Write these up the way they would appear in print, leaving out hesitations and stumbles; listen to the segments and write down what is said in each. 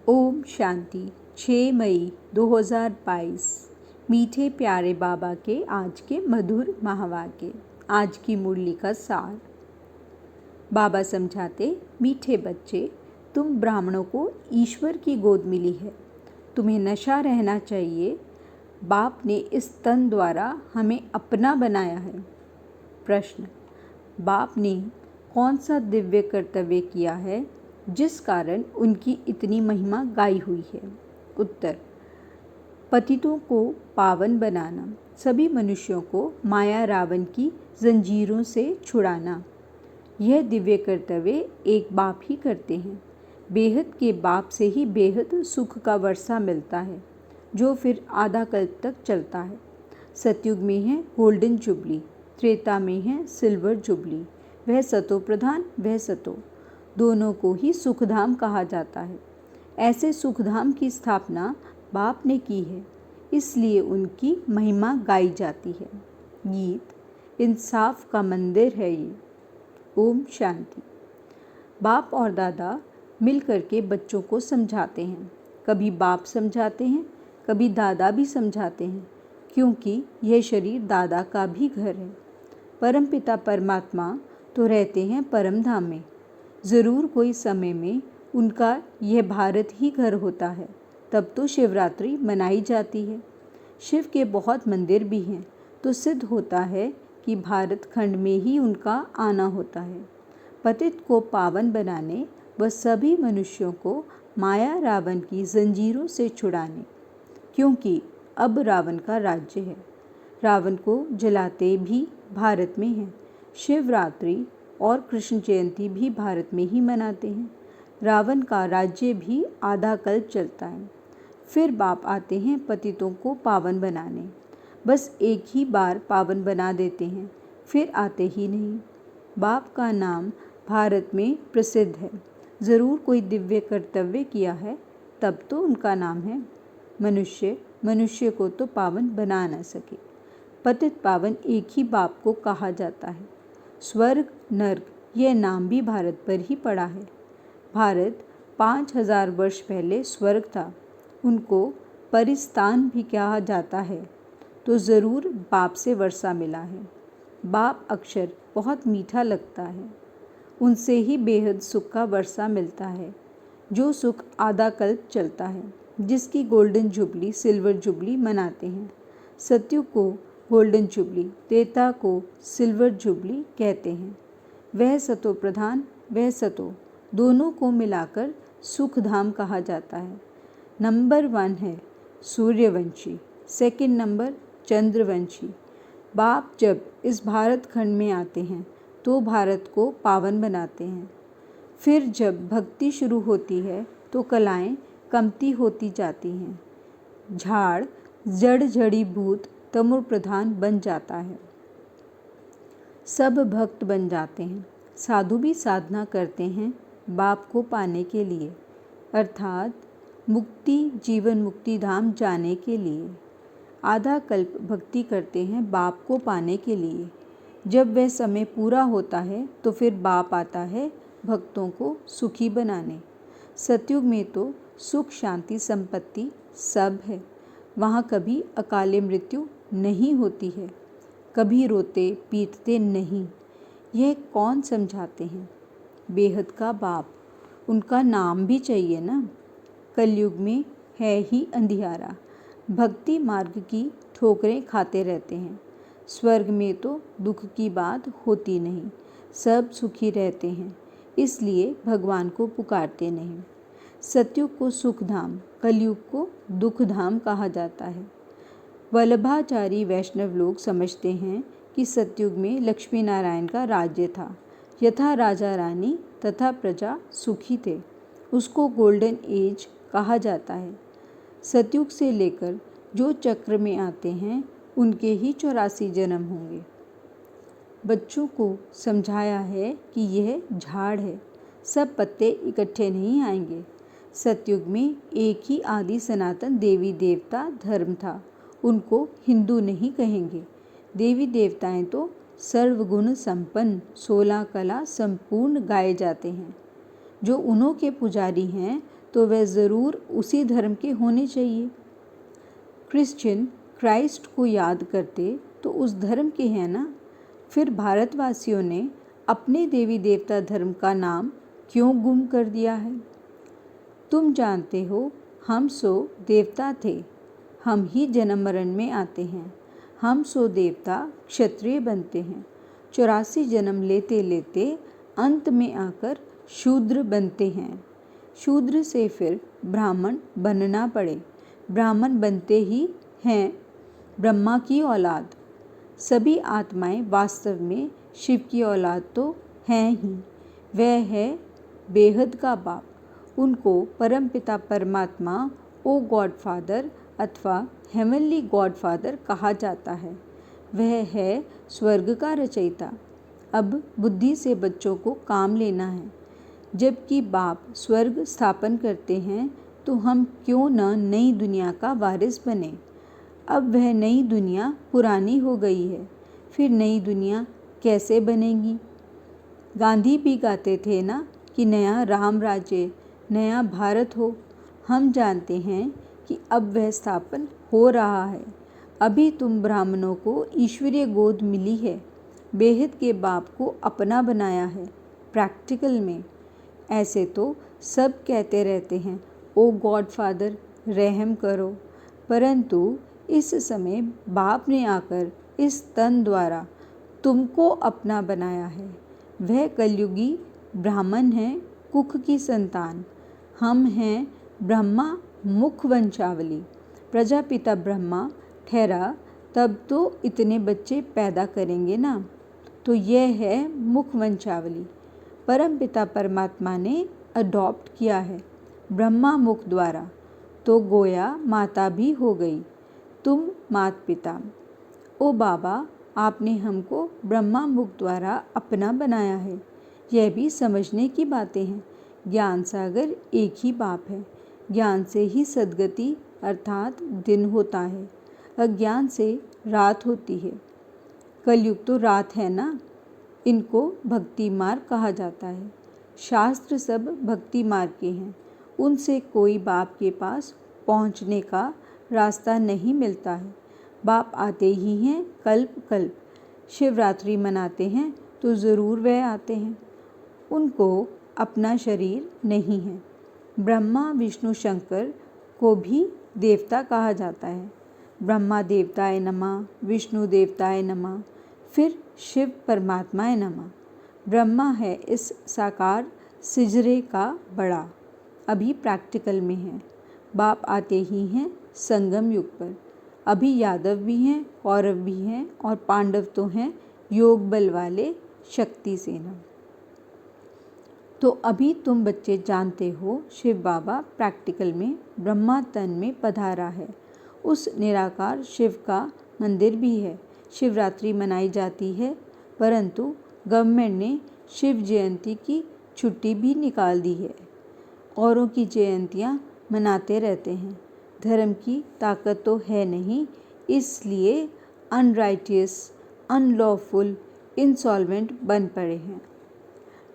ओम शांति। 6 मई 2022। मीठे प्यारे बाबा के आज के मधुर महावाक्य। आज की मुरली का सार। बाबा समझाते, मीठे बच्चे, तुम ब्राह्मणों को ईश्वर की गोद मिली है, तुम्हें नशा रहना चाहिए। बाप ने इस तन द्वारा हमें अपना बनाया है। प्रश्न, बाप ने कौन सा दिव्य कर्तव्य किया है जिस कारण उनकी इतनी महिमा गाई हुई है? उत्तर, पतितों को पावन बनाना, सभी मनुष्यों को माया रावण की जंजीरों से छुड़ाना। यह दिव्य कर्तव्य एक बाप ही करते हैं। बेहद के बाप से ही बेहद सुख का वर्षा मिलता है, जो फिर आधा कल्प तक चलता है। सतयुग में है गोल्डन जुबली, त्रेता में है सिल्वर जुबली। वह सतो प्रधान, वह सतो, दोनों को ही सुखधाम कहा जाता है। ऐसे सुखधाम की स्थापना बाप ने की है, इसलिए उनकी महिमा गाई जाती है। गीत, इंसाफ का मंदिर है ये। ओम शांति। बाप और दादा मिल करके बच्चों को समझाते हैं। कभी बाप समझाते हैं, कभी दादा भी समझाते हैं, क्योंकि यह शरीर दादा का भी घर है। परमपिता परमात्मा तो रहते हैं परम धाम में। ज़रूर कोई समय में उनका यह भारत ही घर होता है, तब तो शिवरात्रि मनाई जाती है। शिव के बहुत मंदिर भी हैं, तो सिद्ध होता है कि भारत खंड में ही उनका आना होता है, पतित को पावन बनाने व सभी मनुष्यों को माया रावण की जंजीरों से छुड़ाने। क्योंकि अब रावण का राज्य है। रावण को जलाते भी भारत में हैं। शिवरात्रि और कृष्ण जयंती भी भारत में ही मनाते हैं। रावण का राज्य भी आधा कल्प चलता है। फिर बाप आते हैं पतितों को पावन बनाने। बस एक ही बार पावन बना देते हैं, फिर आते ही नहीं। बाप का नाम भारत में प्रसिद्ध है। ज़रूर कोई दिव्य कर्तव्य किया है, तब तो उनका नाम है। मनुष्य को तो पावन बना न सके। पतित पावन एक ही बाप को कहा जाता है। स्वर्ग नर्क यह नाम भी भारत पर ही पड़ा है। भारत 5000 वर्ष पहले स्वर्ग था, उनको परिस्तान भी कहा जाता है, तो ज़रूर बाप से वर्षा मिला है। बाप अक्षर बहुत मीठा लगता है, उनसे ही बेहद सुख का वर्षा मिलता है, जो सुख आधा कल्प चलता है, जिसकी गोल्डन जुबली सिल्वर जुबली मनाते हैं। सतयुग को गोल्डन जुबली, त्रेता को सिल्वर जुबली कहते हैं। वह सतो प्रधान, वह सतो, दोनों को मिलाकर सुखधाम कहा जाता है। नंबर 1 है सूर्यवंशी, सेकंड नंबर चंद्रवंशी। बाप जब इस भारत खंड में आते हैं तो भारत को पावन बनाते हैं। फिर जब भक्ति शुरू होती है तो कलाएं कमती होती जाती हैं। झाड़ जड़ जड़ी भूत तमो प्रधान बन जाता है। सब भक्त बन जाते हैं। साधु भी साधना करते हैं बाप को पाने के लिए, अर्थात मुक्ति जीवन मुक्ति धाम जाने के लिए। आधा कल्प भक्ति करते हैं बाप को पाने के लिए। जब वह समय पूरा होता है तो फिर बाप आता है भक्तों को सुखी बनाने। सतयुग में तो सुख शांति संपत्ति सब है। वहाँ कभी अकाले मृत्यु नहीं होती है, कभी रोते पीटते नहीं। यह कौन समझाते हैं? बेहद का बाप, उनका नाम भी चाहिए ना। कलयुग में है ही अंधियारा, भक्ति मार्ग की ठोकरें खाते रहते हैं। स्वर्ग में तो दुख की बात होती नहीं, सब सुखी रहते हैं, इसलिए भगवान को पुकारते नहीं। सतयुग को सुखधाम, कलयुग को दुखधाम कहा जाता है। वल्लभाचारी वैष्णव लोग समझते हैं कि सतयुग में लक्ष्मी नारायण का राज्य था। यथा राजा रानी तथा प्रजा सुखी थे, उसको गोल्डन एज कहा जाता है। सतयुग से लेकर जो चक्र में आते हैं उनके ही 84 जन्म होंगे। बच्चों को समझाया है कि यह झाड़ है, सब पत्ते इकट्ठे नहीं आएंगे। सतयुग में एक ही आदि सनातन देवी देवता धर्म था, उनको हिंदू नहीं कहेंगे। देवी देवताएं तो सर्वगुण संपन्न 16 कला संपूर्ण गाए जाते हैं। जो उन्हों के पुजारी हैं तो वह ज़रूर उसी धर्म के होने चाहिए। क्रिश्चियन क्राइस्ट को याद करते तो उस धर्म के हैं ना। फिर भारतवासियों ने अपने देवी देवता धर्म का नाम क्यों गुम कर दिया है? तुम जानते हो, हम सो देवता थे, हम ही जन्म मरण में आते हैं। हम सो देवता क्षत्रिय बनते हैं, 84 जन्म लेते लेते अंत में आकर शूद्र बनते हैं। शूद्र से फिर ब्राह्मण बनना पड़े, ब्राह्मण बनते ही हैं ब्रह्मा की औलाद। सभी आत्माएं वास्तव में शिव की औलाद तो हैं ही। वह है बेहद का बाप। उनको परमपिता परमात्मा ओ गॉड फादर अथवा हेवनली गॉड फादर कहा जाता है। वह है स्वर्ग का रचयिता। अब बुद्धि से बच्चों को काम लेना है। जबकि बाप स्वर्ग स्थापन करते हैं तो हम क्यों न नई दुनिया का वारिस बने। अब वह नई दुनिया पुरानी हो गई है, फिर नई दुनिया कैसे बनेगी? गांधी भी गाते थे ना कि नया राम राज्य, नया भारत हो। हम जानते हैं कि अब वह स्थापन हो रहा है। अभी तुम ब्राह्मणों को ईश्वरीय गोद मिली है, बेहद के बाप को अपना बनाया है प्रैक्टिकल में। ऐसे तो सब कहते रहते हैं, ओ गॉड फादर रहम करो, परंतु इस समय बाप ने आकर इस तन द्वारा तुमको अपना बनाया है। वह कलयुगी ब्राह्मण है, कुख की संतान। हम हैं ब्रह्मा मुख वंशावली। प्रजापिता ब्रह्मा ठहरा तब तो इतने बच्चे पैदा करेंगे ना। तो यह है मुख वंशावली, परमपिता परमात्मा ने अडॉप्ट किया है ब्रह्मा मुख द्वारा, तो गोया माता भी हो गई तुम मात पिता। ओ बाबा, आपने हमको ब्रह्मा मुख द्वारा अपना बनाया है। यह भी समझने की बातें हैं। ज्ञान सागर एक ही बाप है। ज्ञान से ही सद्गति अर्थात दिन होता है, अज्ञान से रात होती है। कलयुग तो रात है ना। इनको भक्ति मार्ग कहा जाता है। शास्त्र सब भक्ति मार्ग के हैं। उनसे कोई बाप के पास पहुंचने का रास्ता नहीं मिलता है। बाप आते ही हैं कल्प कल्प। शिवरात्रि मनाते हैं तो ज़रूर वह आते हैं। उनको अपना शरीर नहीं है। ब्रह्मा विष्णु शंकर को भी देवता कहा जाता है। ब्रह्मा देवताय नमः, विष्णु देवताय नमः, फिर शिव परमात्माय नमः। ब्रह्मा है इस साकार सिजरे का बड़ा, अभी प्रैक्टिकल में है। बाप आते ही हैं संगम युग पर। अभी यादव भी हैं, कौरव भी हैं और पांडव तो हैं योग बल वाले शक्ति सेना। तो अभी तुम बच्चे जानते हो, शिव बाबा प्रैक्टिकल में ब्रह्मा तन में पधारा है। उस निराकार शिव का मंदिर भी है। शिवरात्रि मनाई जाती है, परंतु गवर्नमेंट ने शिव जयंती की छुट्टी भी निकाल दी है। औरों की जयंतियाँ मनाते रहते हैं। धर्म की ताकत तो है नहीं, इसलिए अनराइटियस, अनलॉफुल, इंसॉल्वेंट बन पड़े हैं।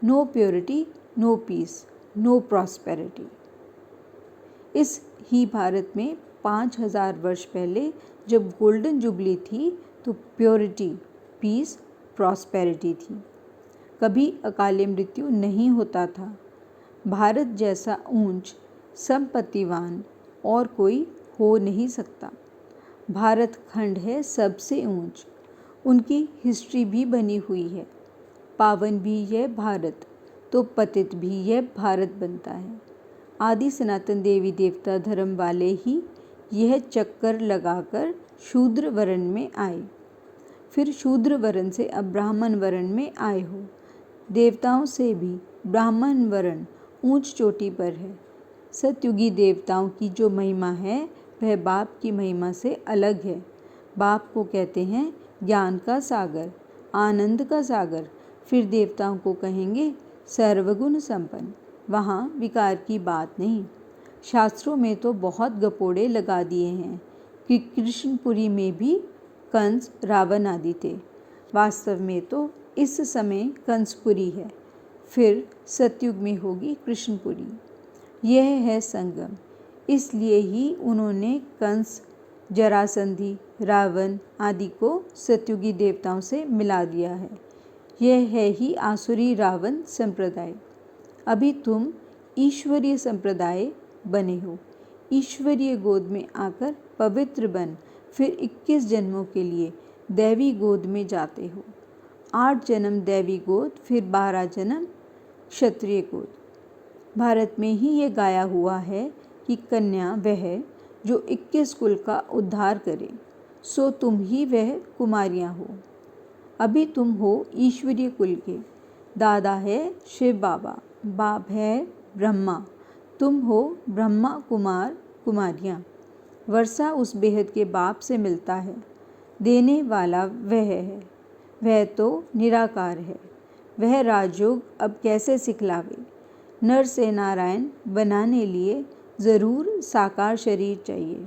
No purity, no peace, no prosperity. इस ही भारत में 5000 वर्ष पहले जब गोल्डन जुबली थी तो प्योरिटी, पीस, प्रॉस्पेरिटी थी। कभी अकाल मृत्यु नहीं होता था। भारत जैसा ऊंच संपत्तिवान और कोई हो नहीं सकता। भारत खंड है सबसे ऊंच। उनकी हिस्ट्री भी बनी हुई है। पावन भी यह भारत तो पतित भी यह भारत बनता है। आदि सनातन देवी देवता धर्म वाले ही यह चक्कर लगाकर शूद्र वर्ण में आए, फिर शूद्र वर्ण से अब ब्राह्मण वर्ण में आए हो। देवताओं से भी ब्राह्मण वर्ण ऊंच चोटी पर है। सतयुगी देवताओं की जो महिमा है वह बाप की महिमा से अलग है। बाप को कहते हैं ज्ञान का सागर, आनंद का सागर। फिर देवताओं को कहेंगे सर्वगुण संपन्न। वहाँ विकार की बात नहीं। शास्त्रों में तो बहुत गपोड़े लगा दिए हैं कि कृष्णपुरी में भी कंस रावण आदि थे। वास्तव में तो इस समय कंसपुरी है, फिर सतयुग में होगी कृष्णपुरी। यह है संगम। इसलिए ही उन्होंने कंस, जरासंधी, रावण आदि को सत्युगी देवताओं से मिला दिया है। यह है ही आसुरी रावण संप्रदाय। अभी तुम ईश्वरीय संप्रदाय बने हो। ईश्वरीय गोद में आकर पवित्र बन फिर 21 जन्मों के लिए दैवी गोद में जाते हो। 8 जन्म दैवी गोद, फिर 12 जन्म क्षत्रिय गोद। भारत में ही ये गाया हुआ है कि कन्या वह जो 21 कुल का उद्धार करे, सो तुम ही वह कुमारियाँ हो। अभी तुम हो ईश्वरीय कुल के। दादा है शिव बाबा, बाप है ब्रह्मा, तुम हो ब्रह्मा कुमार कुमारियाँ। वर्षा उस बेहद के बाप से मिलता है। देने वाला वह है, वह तो निराकार है। वह राजयोग अब कैसे सिखलावे। नर से नारायण बनाने लिए ज़रूर साकार शरीर चाहिए।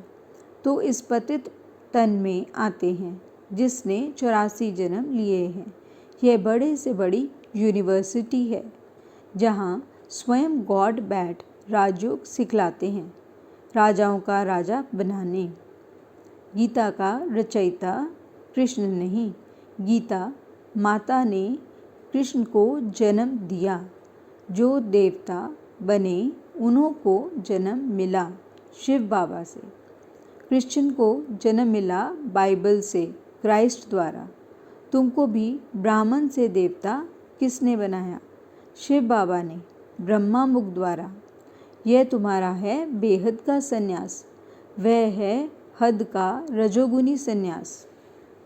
तो इस पतित तन में आते हैं जिसने 84 जन्म लिए हैं। यह बड़े से बड़ी यूनिवर्सिटी है जहाँ स्वयं गॉड बैठ राजयोग सिखलाते हैं, राजाओं का राजा बनाने। गीता का रचयिता कृष्ण नहीं, गीता माता ने कृष्ण को जन्म दिया। जो देवता बने उन्हों को जन्म मिला शिव बाबा से। कृष्ण को जन्म मिला बाइबल से, क्राइस्ट द्वारा। तुमको भी ब्राह्मण से देवता किसने बनाया? शिव बाबा ने, ब्रह्मा मुख द्वारा। यह तुम्हारा है बेहद का संन्यास। वह है हद का रजोगुनी संन्यास।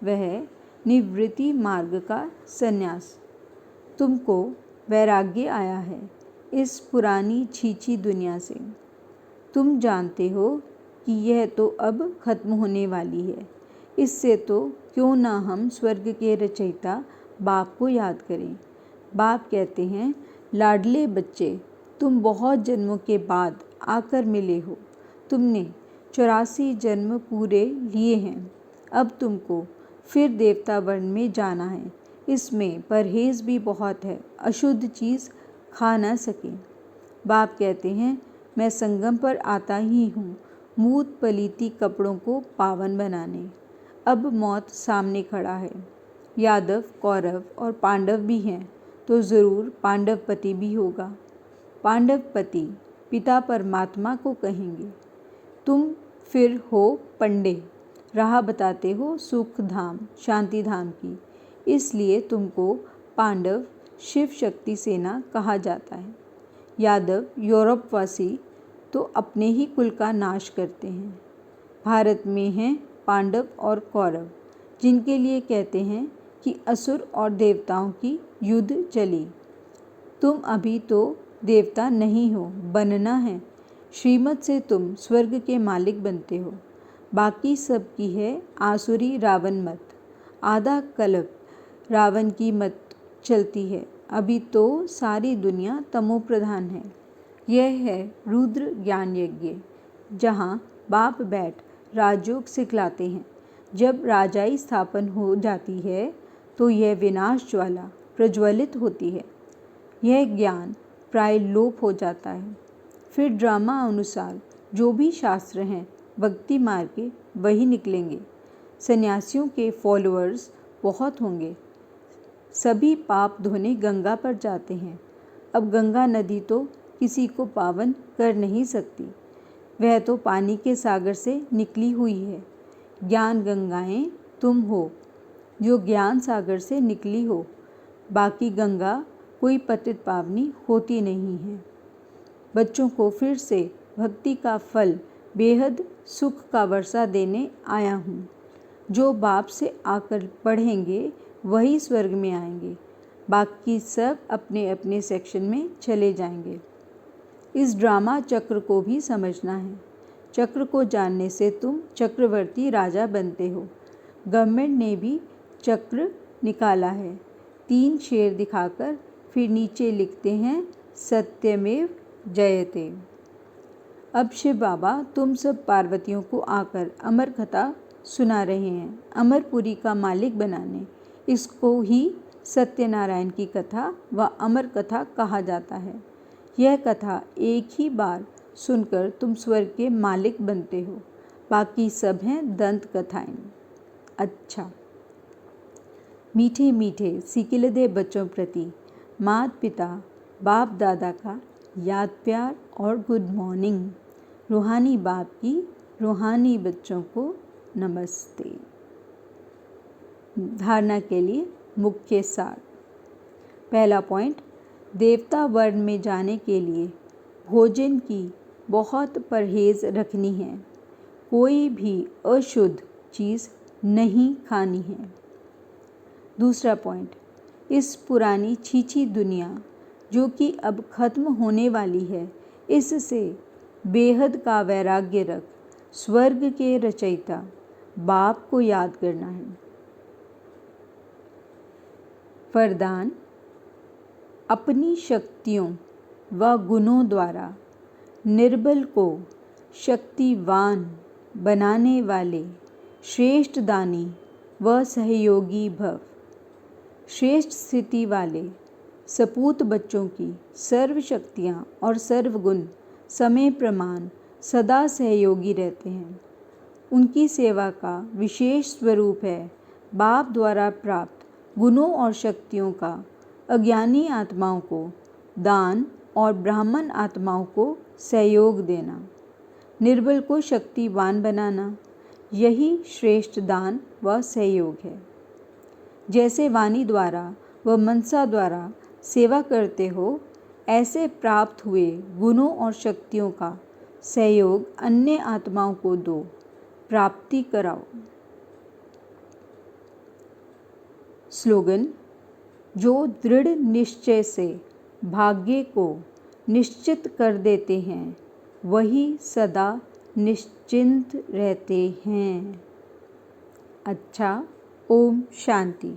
वह निवृत्ति मार्ग का संन्यास। तुमको वैराग्य आया है इस पुरानी छीछी दुनिया से। तुम जानते हो कि यह तो अब खत्म होने वाली है। इससे तो क्यों ना हम स्वर्ग के रचयिता बाप को याद करें। बाप कहते हैं, लाडले बच्चे, तुम बहुत जन्मों के बाद आकर मिले हो। तुमने 84 जन्म पूरे लिए हैं। अब तुमको फिर देवता वर्ण में जाना है। इसमें परहेज भी बहुत है, अशुद्ध चीज़ खा न सके। बाप कहते हैं, मैं संगम पर आता ही हूँ मूत पलीती कपड़ों को पावन बनाने। अब मौत सामने खड़ा है। यादव, कौरव और पांडव भी हैं तो ज़रूर पांडवपति भी होगा। पांडवपति पिता परमात्मा को कहेंगे। तुम फिर हो पंडे, राह बताते हो सुख धाम शांति धाम की। इसलिए तुमको पांडव शिव शक्ति सेना कहा जाता है। यादव यूरोपवासी तो अपने ही कुल का नाश करते हैं। भारत में हैं पांडव और कौरव, जिनके लिए कहते हैं कि असुर और देवताओं की युद्ध चली। तुम अभी तो देवता नहीं हो, बनना है। श्रीमत से तुम स्वर्ग के मालिक बनते हो। बाकी सब की है आसुरी रावण मत। आधा कल्प रावण की मत चलती है। अभी तो सारी दुनिया तमो प्रधान है। यह है रुद्र ज्ञान यज्ञ, जहाँ बाप बैठ राजयोग सिखलाते हैं। जब राजाई स्थापन हो जाती है तो यह विनाश ज्वाला प्रज्वलित होती है। यह ज्ञान प्राय लोप हो जाता है। फिर ड्रामा अनुसार जो भी शास्त्र हैं भक्ति मार्ग के वही निकलेंगे। सन्यासियों के फॉलोअर्स बहुत होंगे। सभी पाप धोने गंगा पर जाते हैं। अब गंगा नदी तो किसी को पावन कर नहीं सकती। वह तो पानी के सागर से निकली हुई है। ज्ञान गंगाएं तुम हो जो ज्ञान सागर से निकली हो। बाकी गंगा कोई पतित पावनी होती नहीं है। बच्चों को फिर से भक्ति का फल बेहद सुख का वर्षा देने आया हूँ। जो बाप से आकर पढ़ेंगे वही स्वर्ग में आएंगे। बाकी सब अपने अपने सेक्शन में चले जाएंगे। इस ड्रामा चक्र को भी समझना है। चक्र को जानने से तुम चक्रवर्ती राजा बनते हो। गवर्नमेंट ने भी चक्र निकाला है। 3 शेर दिखाकर फिर नीचे लिखते हैं सत्यमेव जयते। अब शिव बाबा तुम सब पार्वतियों को आकर अमर कथा सुना रहे हैं, अमरपुरी का मालिक बनाने। इसको ही सत्यनारायण की कथा व अमर कथा कहा जाता है। यह कथा एक ही बार सुनकर तुम स्वर्ग के मालिक बनते हो, बाकी सब हैं दंत कथाएं। अच्छा। मीठे मीठे सिकिलदे बच्चों प्रति माता पिता बाप दादा का याद प्यार और गुड मॉर्निंग। रूहानी बाप की रूहानी बच्चों को नमस्ते। धारणा के लिए मुख्य सार। पहला पॉइंट, देवता वर्ण में जाने के लिए भोजन की बहुत परहेज रखनी है। कोई भी अशुद्ध चीज़ नहीं खानी है। दूसरा पॉइंट, इस पुरानी छीछी दुनिया जो कि अब खत्म होने वाली है, इससे बेहद का वैराग्य रख स्वर्ग के रचयिता बाप को याद करना है। वरदान, अपनी शक्तियों व गुणों द्वारा निर्बल को शक्तिवान बनाने वाले श्रेष्ठ दानी व सहयोगी भव। श्रेष्ठ स्थिति वाले सपूत बच्चों की सर्व शक्तियाँ और सर्वगुण समय प्रमाण सदा सहयोगी रहते हैं। उनकी सेवा का विशेष स्वरूप है बाप द्वारा प्राप्त गुणों और शक्तियों का अज्ञानी आत्माओं को दान और ब्राह्मण आत्माओं को सहयोग देना, निर्बल को शक्तिवान बनाना, यही श्रेष्ठ दान व सहयोग है। जैसे वाणी द्वारा व मनसा द्वारा सेवा करते हो, ऐसे प्राप्त हुए गुणों और शक्तियों का सहयोग अन्य आत्माओं को दो, प्राप्ति कराओ। स्लोगन, जो दृढ़ निश्चय से भाग्य को निश्चित कर देते हैं, वही सदा निश्चिंत रहते हैं। अच्छा, ओम शांति।